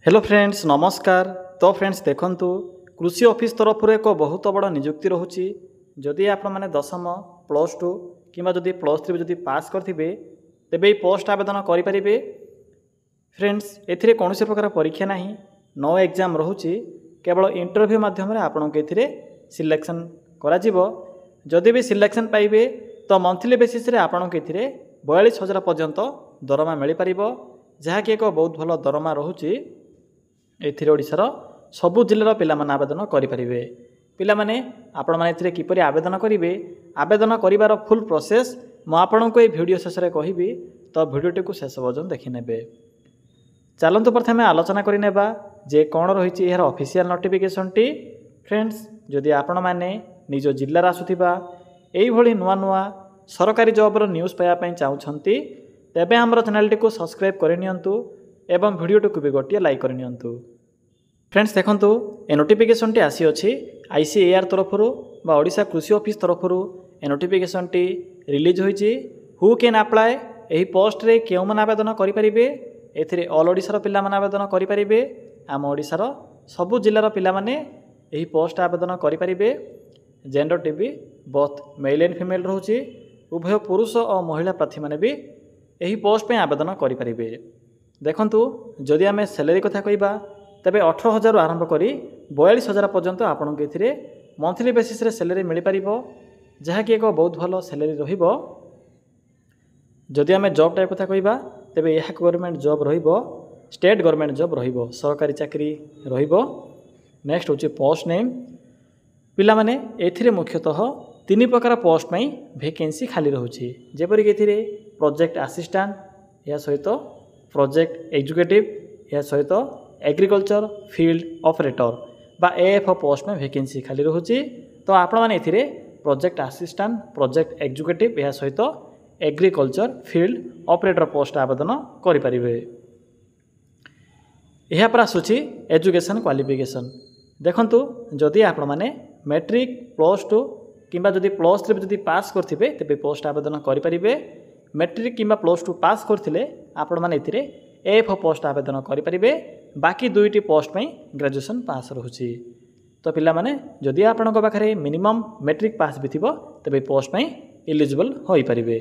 Hello friends नमस्कार। तो friends देखंतु कृषि ऑफिस तरफ एक बहुत बड़ नियुक्ति रोचे। जदि आपण मैंने दशम +2 कि जदि +3 जदि पास करथिबे तेबे ये पोस्ट आवेदन करें। फ्रेंड्स एथिरे कौन प्रकार परीक्षा ना नो एग्जाम रोचे, केवल इंटरव्यू माध्यम आपण के सिलेक्शन करा जदि भी सिलेक्शन पाइबे तो मंथली बेसिस रे आपण के 42,000 पर्यंत दरमा मिल पार, जहाँकि एक बहुत भल दरमा रोचे। एथिरे ओडिशार सबु जिल्लार पिला माने आवेदन करें। पिला माने आपण माने किपरि आवेदन करेंगे, आवेदन करिवार फुल प्रोसेस मु आपनको ये वीडियो शेष में कहबी, तो वीडियोटी को शेष पर्यंत देखिने। चलतु प्रथम आलोचना करनेबा जे कौन रही यार ऑफिशियल नोटिफिकेशन टी। फ्रेंड्स जदि आपण माने निज जिल्लार आसुथिबा एई भली नुआ नुआ सरकारी जॉबर न्यूज़ पाइबा चाहूँगी तेबे हमर चैनल को सब्सक्राइब करनियंतु एवं वीडियो को भी गोटे लाइक करनियंतु। फ्रेंड्स देखंतु ए नोटिफिकेशन टी आसी अछि ICAR तरफ बा ओडिशा कृषि ऑफिस तरफ ए नोटिफिकेशन टी रिलीज होईची। हु कैन अप्लाई एही पोस्ट रे केउ मन आवेदन करि परिबे। एथिरे ऑल ओडिशार पिला मन आवेदन करि परिबे। आम ओडिशार सबु जिल्लार पिला माने एही पोस्ट आवेदन करि परिबे। जेंडर टी भी बोथ मेल एंड फीमेल रहउची। उभय पुरुष और महिला प्रार्थी माने भी एही पोस्ट पे आवेदन करि परिबे। देखंतु जदि आमे सैलरी कथा कहिबा तबे 18,000 आरंभ करी 42,000 पर्यंत आपन के एथिरे मंथली बेसिस रे सैलरी मिल पारिबो, जहाँकि एक बहुत भल सैलरी रहिबो। जदि आमे जॉब टाइप कथा कहिबा तबे यह गवर्नमेंट जॉब रहिबो, स्टेट गवर्नमेंट जॉब रहिबो, सरकारी चाकरी रहिबो। नेक्स्ट होची पोस्ट नेम। पिला माने एथिरे मुख्यतः 3 प्रकार पोस्ट में वैकेंसी खाली रहउची, जेपरि के एथिरे प्रोजेक्ट असिस्टेंट, या सहित प्रोजेक्ट एग्जीक्यूटिव, या सहित एग्रीकल्चर फील्ड ऑपरेटर बा AF पोस्ट में वैकेंसी खाली रहउची। तो आपण माने एथिरे प्रोजेक्ट असिस्टेंट, प्रोजेक्ट एग्जीक्यूटिव, या सहित एग्रीकल्चर फील्ड ऑपरेटर पोस्ट आवेदन करि परिबे। यह पर आसुची एजुकेशन क्वालिफिकेशन। देखंतु जदि आपण माने मैट्रिक +2 किंबा जदि +3 जदि पास करथिबे तेबे पोस्ट आवेदन करि परिबे। मैट्रिक किंबा +2 पास करथिले आपण माने एथिरे AF पोस्ट आवेदन करि परिबे। बाकी दुईटी पोस्ट में ग्रेजुएशन पास रहउची। तो पिला माने जदि आपणक पाखरे मिनिमम मैट्रिक पास भी थिबो तेबे पोस्ट में एलिजिबल होई परिबे।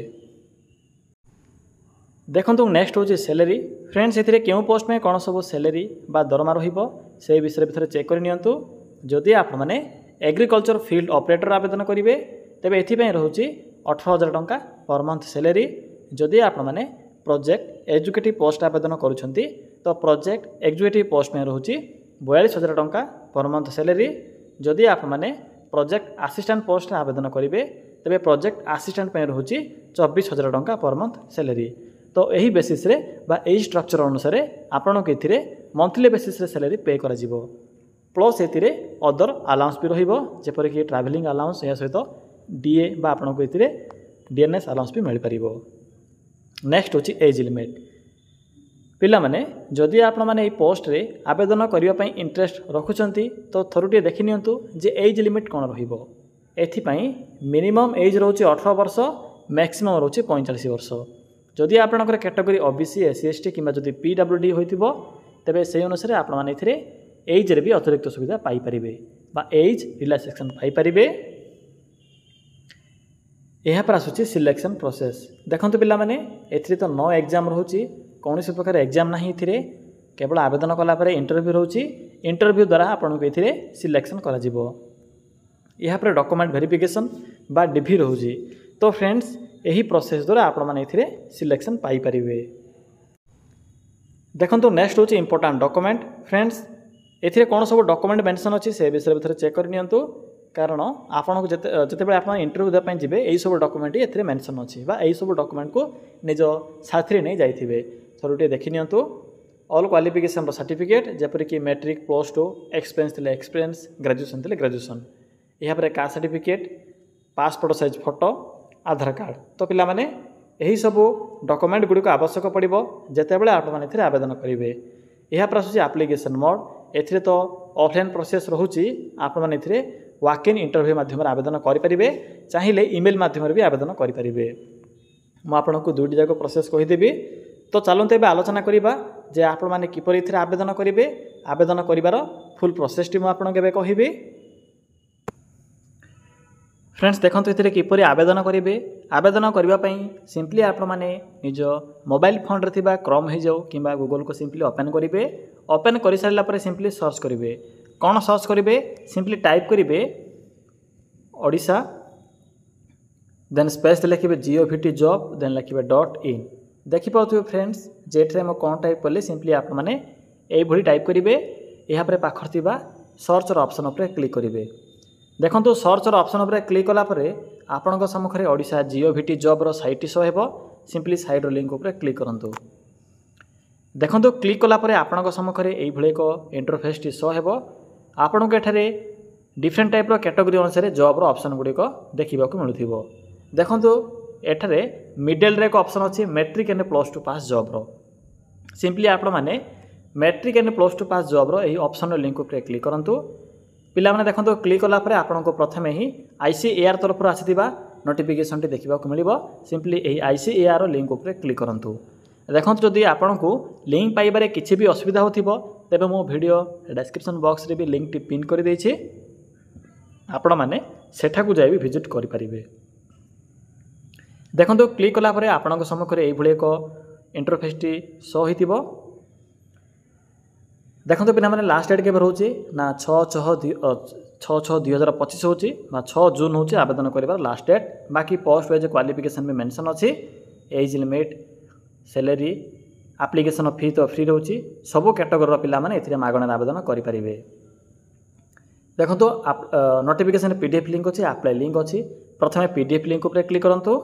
देखंतु नेक्स्ट होची सैलरी। फ्रेंड्स एथिरे केउ पोस्ट में कोन सब सैलरी बा दरमा रहिबो से विषय भितर चेक करनियंतु। जदि आपण माने एग्रीकल्चर फील्ड ऑपरेटर आवेदन करिवे तेबे एथि पय रहउची 18,000 टंका पर मंथ सैलरी। जदि आपण माने प्रोजेक्ट एजुकेटिव पोस्ट आवेदन करूछंती तो प्रोजेक्ट एग्जीक्यूटिव पोस्ट में रहउची 42,000 टंका पर मंथ सैलरी। जदि आपण माने प्रोजेक्ट असिस्टेंट पोस्ट आवेदन करिवे तेबे प्रोजेक्ट असिस्टेंट में रहउची 24,000 टंका पर मंथ सैलरी। तो यही बेसिस रे बा एही स्ट्रक्चर अनुसार आपण के एथिरे मंथली बेसिस रे सैलरी पे करा जिवो। प्लस एथिरे अदर अलाउंस भी रहिबो, जेपर कि ट्रैवलिंग अलाउंस, या सहित DA बा आपण को एथिरे DNS अलाउंस भी मिल पारिबो। नेक्स्ट होची एज लिमिट। पिला माने जदि आपण माने ए पोस्ट रे आवेदन करिवा पई इंटरेस्ट रखुचंती तो थरुटी देखि नियंतु जे एज लिमिट कोन रहिबो। एथि पई मिनिमम एज रहउची 18 वर्ष, मैक्सिमम रहउची 45 वर्ष। जदि आपणकर कैटेगरी OBC SC ST किंबा जदि PWD होइतिबो तेबे से अनुसार आपण माने एथिरे एज रे भी अतिरिक्त सुविधा पाई परिबे बा एज रिलैक्सेशन पाई परिबे। यह पर आसुची सिलेक्शन प्रोसेस। देखंतु पिला माने एथिरे तो नो एग्जाम रहउची, कौनसी प्रकार एग्जाम नाही एथिरे, केवल आवेदन कला परे इंटरव्यू रहउची। इंटरव्यू द्वारा आपण को एथिरे सिलेक्शन करा जिवो। यह पर डॉक्यूमेंट वेरिफिकेशन बा DV रहउची। तो फ्रेंड्स यही प्रोसेस द्वारा आपण माने एथिरे सिलेक्शन पाई परिबे। देखंतु नेक्स्ट होची इंपोर्टेंट डॉक्यूमेंट। फ्रेंड्स एथिरे कोन सब डॉक्यूमेंट मेंशन अछि से विषय भितर चेक करनियंतु, कारण आपण को जते बेले आपण इंटरव्यू दे पई जिवे एई सब डॉक्यूमेंट एथिरे मेंशन अछि बा एई सब डॉक्यूमेंट को निज साथी रे नै जाइथिबे। थरुटे देखिनियंतु ऑल क्वालिफिकेशन रो सर्टिफिकेट, जेपर कि मैट्रिक +2 एक्सपीरियंस थिले एक्सपीरियंस, ग्रेजुएशन थिले ग्रेजुएशन। यहा पर caste certificate, passport size photo, Aadhaar card. तो पिला माने एही सब डॉक्यूमेंट गुडी को आवश्यक पड़िबो जते बेले आपण माने एथिरे आवेदन करिवे। यहा पर आसुची एप्लिकेशन मोड। एथिरे तो ऑफलाइन प्रोसेस रहउची, आपण माने एथिरे वॉक इन इंटरव्यू माध्यम आवेदन करि परिबे, चाहिले ईमेल माध्यम भी आवेदन करि परिबे। मु आपनको दुईटी जाक प्रोसेस कहि देबी। तो चलते आलोचना करवा जे आपण माने किपरि एथिरे आवेदन करिवे आवेदन करिवार फुल प्रोसेसटी मु आपन केबे कहिबे। फ्रेंड्स देखंतु एथिरे किपरि आवेदन करिवे आवेदन करिवा पई सिंपली आपण माने निज मोबाइल फोन रे थिबा क्रोम हे जाऊ किबा गूगल को सिंपली ओपन करिवे ओपन करि सारला परे सिंपली सर्च करिवे कोन सर्च करिवे सिंपली टाइप करिवे ओडिशा देन स्पेस लिखिबे GOVT जॉब देन लिखिबे .in देखि पाउथु फ्रेंड्स जेठरे म कोन टाइप करले सिंपली आपण माने एई भली टाइप करिवे एहा परे पाखर थिबा सर्च रो ऑप्शन ऊपर क्लिक करिवे देखंतु सर्च रो ऑप्शन ऊपर क्लिक कला परे आपनक सम्मुखरे ओडिशा GOVT जॉब रो साइट शो हेबो सिंपली साइड रो लिंक ऊपर क्लिक करंतु देखंतु क्लिक कला परे आपनक सम्मुखरे एई भली को इंटरफेस टी शो हेबो आपनक एठारे डिफरेंट टाइप रो कैटेगरी अनुसार जॉब रो ऑप्शन गुडी को देखिबा को मिलुथिबो देखंतु एठारे मिडल रे एक ऑप्शन अछि मैट्रिक एंड +2 पास जॉब रो सिंपली आपण माने मैट्रिक एंड +2 पास जॉब रो एही ऑप्शन रो लिंक ऊपर क्लिक करंतु पिला माने देखंतु क्लिक कला परे आपन को प्रथमे ही ICAR तरफ रो आसीथिबा नोटिफिकेशन टी देखिबा को मिलिबो सिंपली एही ICAR रो लिंक ऊपर क्लिक करंतु देखंतु जदी आपन को लिंक पाइबारे किछि भी असुविधा होथिबो तेबे मो वीडियो डिस्क्रिप्शन बॉक्स रे भी लिंक टी पिन करि दैछि आपण माने सेठा को जाय भी विजिट करि परिबे देखंतु क्लिक कला परे आपन सम्मुखरे एई भली एक इंटरफेस टी शो होइतिबो देखंतु पिना माने लास्ट डेट केबे रहउची ना 6/6/2025 होची ना 6 जून होची आवेदन करिवार लास्ट डेट बाकी पोस्ट वाइज क्वालिफिकेशन में मेंशन अछि age limit salary application fee तो फ्री रहउची सब कैटेगरी रो पिला माने एथिरे मागणा आवेदन करि परिबे देखंतु नोटिफिकेशन PDF लिंक अछि अप्लाई लिंक अछि प्रथमे PDF लिंक ऊपर क्लिक करंतु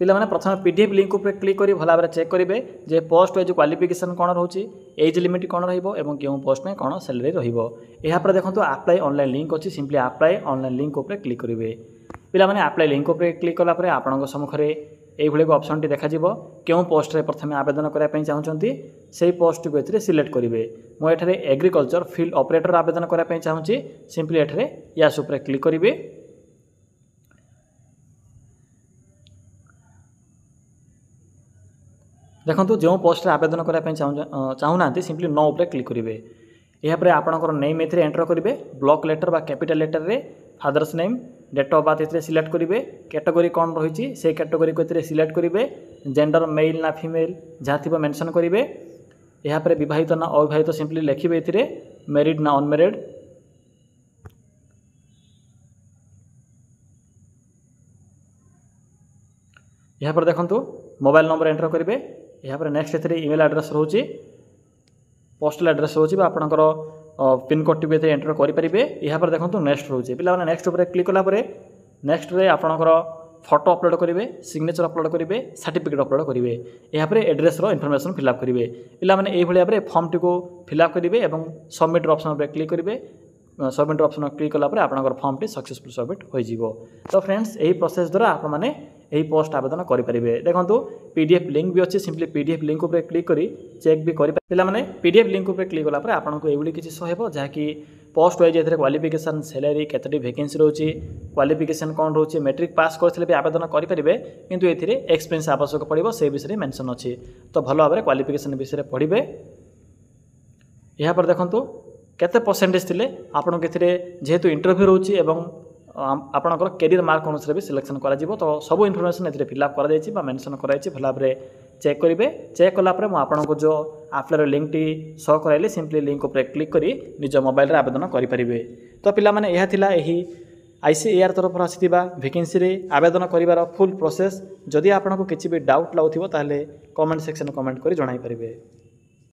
पिला माने प्रथम PDF लिंक ऊपर क्लिक करी भला भाबरे चेक करिवे जे पोस्ट वाइज क्वालिफिकेशन कोन रहउची एज लिमिट कोन रहिबो एवं केउ पोस्ट में कोन सैलरी रहिबो एहा पर देखंतु अप्लाई ऑनलाइन लिंक अछि सिंपली अप्लाई ऑनलाइन लिंक ऊपर क्लिक करिवे पिला माने अप्लाई लिंक ऊपर क्लिक कला परे आपनक सम्मुखरे एई भले ऑप्शन टी देखा जिवो केउ पोस्ट रे प्रथमे आवेदन करै पई चाहउचंती सेही पोस्ट को एथिरे सिलेक्ट करिवे मो एठारे एग्रीकल्चर फील्ड ऑपरेटर आवेदन करै पई चाहउची सिंपली एठारे यास ऊपर क्लिक करिवे देखंतु जो पोस्ट आवेदन करा चाहूना सिंपली नो ऊपर क्लिक करेंगे यहाँ पर आपंकर नेम एथरे एंटर करेंगे ब्लॉक लेटर बा कैपिटल लेटर रे father's name date of birth एथरे सिलेक्ट करेंगे कैटेगरी कौन रही से कैटेगरी को एथरे सिलेक्ट करेंगे जेंडर मेल ना फीमेल जहाँ थी मेंशन करेंगे यहाँ पर विवाहित ना अविवाहित सिंपली लिखिए एथरे मैरिड ना अनमेरिड यहाँ पर देखंतु मोबाइल नंबर एंटर करेंगे यहाँ पर नेक्स्ट एथरे ईमेल एड्रेस रोचे पोस्टल एड्रेस रोचे आपंकर पिन कोड टी भी एंटर करेंगे यहाँ पर देखो नेक्स्ट रोचे पिला नेक्स्ट ऊपर क्लिक कला नेक्स्ट रे आपंकर फोटो अपलोड करेंगे सिग्नेचर अपलोड करेंगे सर्टिफिकेट अपलोड करेंगे यहाँ पर एड्रेस इनफॉरमेशन फिलअप करेंगे पिला माने एही भाव में फॉर्म टी को फिलअप करेंगे और सबमिट ऑप्शन पर क्लिक करेंगे सबमिट ऑप्शन क्लिक कला आपंकर फॉर्म टी सक्सेसफुल सबमिट हो तो फ्रेंड्स यही प्रोसेस द्वारा आप मैंने यही पोस्ट आवेदन करेंगे देखो PDF लिंक भी अच्छे सिंपली PDF लिंक ऊपर क्लिक करी चेक भी करें पे PDF लिंक ऊपर क्लिक कला आपको ये किसी शो हो जहाँकि पोस्ट वाइज एथरे क्वालिफिकेशन सैलरी केतटी वैकेंसी रोचे क्वालिफिकेशन कौन रोचे मैट्रिक पास करते भी आवेदन करेंगे किंतु ये एक्सपीरियंस आवश्यक पड़ो से विषय में मेंशन अच्छी तो भल भाव में क्वालिफिकेशन विषय पढ़े यहाँ पर देखो केते परसेंटेज थिले आपन के जेहेतु इंटरव्यू रोचे एवं आपणकर कैरियर मार्क अनुसार भी सिलेक्शन करा तो सब इनफॉरमेशन एथरे फिलअप करा मेंशन कराई भल भाव में चेक करेंगे चेक कलापर मुझे जो आप्लायर लिंक टी शो कराइली सिंपली लिंक ऊपर क्लिक करी निज मोबाइल रे आवेदन करेंगे तो पिला माने यह थिला एही ICAR तरफ आसीथिबा वैकेंसी रे आवेदन करिवार फुल प्रोसेस जदि आपनको किछि भी डाउट लाउथिबो ताले कमेंट सेक्शन कमेंट करी जणाई परिबे।